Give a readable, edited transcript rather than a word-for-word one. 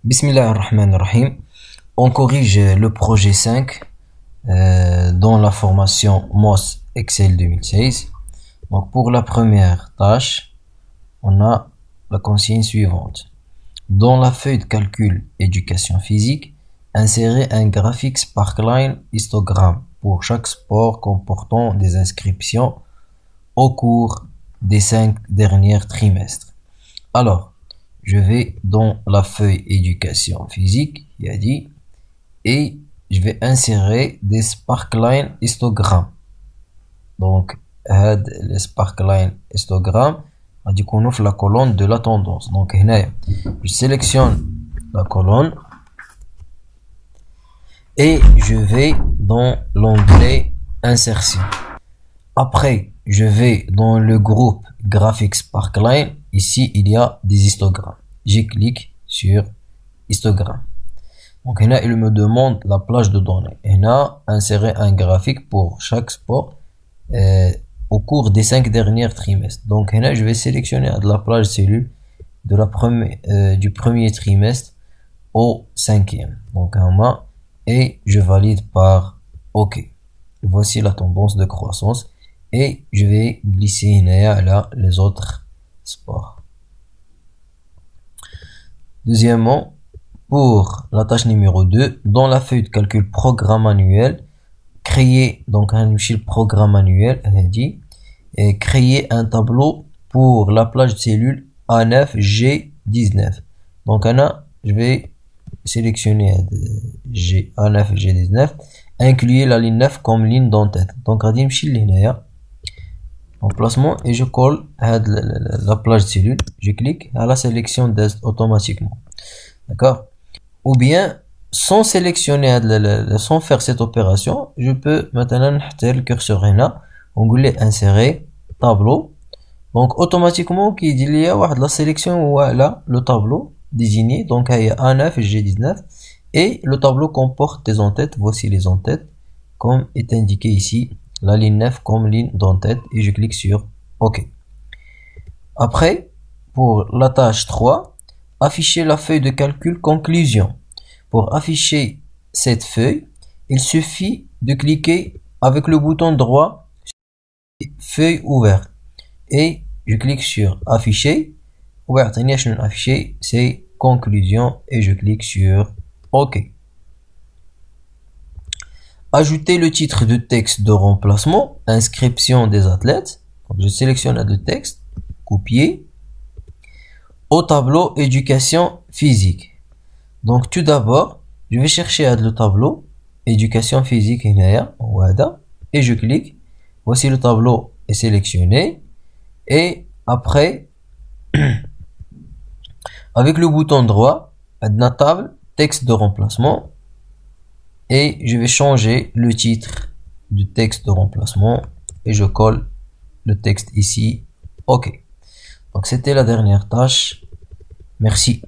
Bismillahirrahmanirrahim. On corrige le projet 5 dans la formation MOS Excel 2016. Donc pour la première tâche, on a la consigne suivante. Dans la feuille de calcul éducation physique, insérez un graphique Sparkline histogramme pour chaque sport comportant des inscriptions au cours des 5 derniers trimestres. Alors, je vais dans la feuille éducation physique, il a dit, et je vais insérer des sparkline histogrammes. Donc, les sparkline histogrammes, on dit qu'on ouvre la colonne de la tendance. Donc, je sélectionne la colonne et je vais dans l'onglet insertion. Après, je vais dans le groupe graphique Sparkline. Ici, il y a des histogrammes. Je clique sur histogramme. Donc, là, il me demande la plage de données. Et là, insérer un graphique pour chaque sport au cours des 5 derniers trimestres. Donc, là, je vais sélectionner de la plage cellule de du premier trimestre au 5e. Donc, et je valide par OK. Voici la tendance de croissance. Et je vais glisser là les autres sports. Deuxièmement, pour la tâche numéro 2, dans la feuille de calcul programme annuel, créer donc un programme annuel, et créer un tableau pour la plage de cellules A9G19. Donc je vais sélectionner A9G19, inclure la ligne 9 comme ligne d'entête. Donc emplacement et je colle la plage de cellules, je clique à la sélection automatiquement, d'accord. Ou bien sans sélectionner sans faire cette opération, je peux maintenant mettre le curseur là, onglet insérer tableau. Donc automatiquement il y a la sélection ou là le tableau désigné, donc il y a A9 et G19 et le tableau comporte des entêtes. Voici les entêtes comme est indiqué ici, la ligne 9 comme ligne d'entête, et je clique sur OK. Après, pour la tâche 3, afficher la feuille de calcul conclusion. Pour afficher cette feuille, il suffit de cliquer avec le bouton droit sur feuille ouverte et je clique sur afficher. Afficher, c'est conclusion et je clique sur OK. Ajouter le titre de texte de remplacement, inscription des athlètes. Donc je sélectionne le texte, copier, au tableau éducation physique. Donc tout d'abord, je vais chercher le tableau éducation physique et je clique. Voici le tableau est sélectionné et après, avec le bouton droit, la table texte de remplacement. Et je vais changer le titre du texte de remplacement et je colle le texte ici. OK. Donc c'était la dernière tâche. Merci.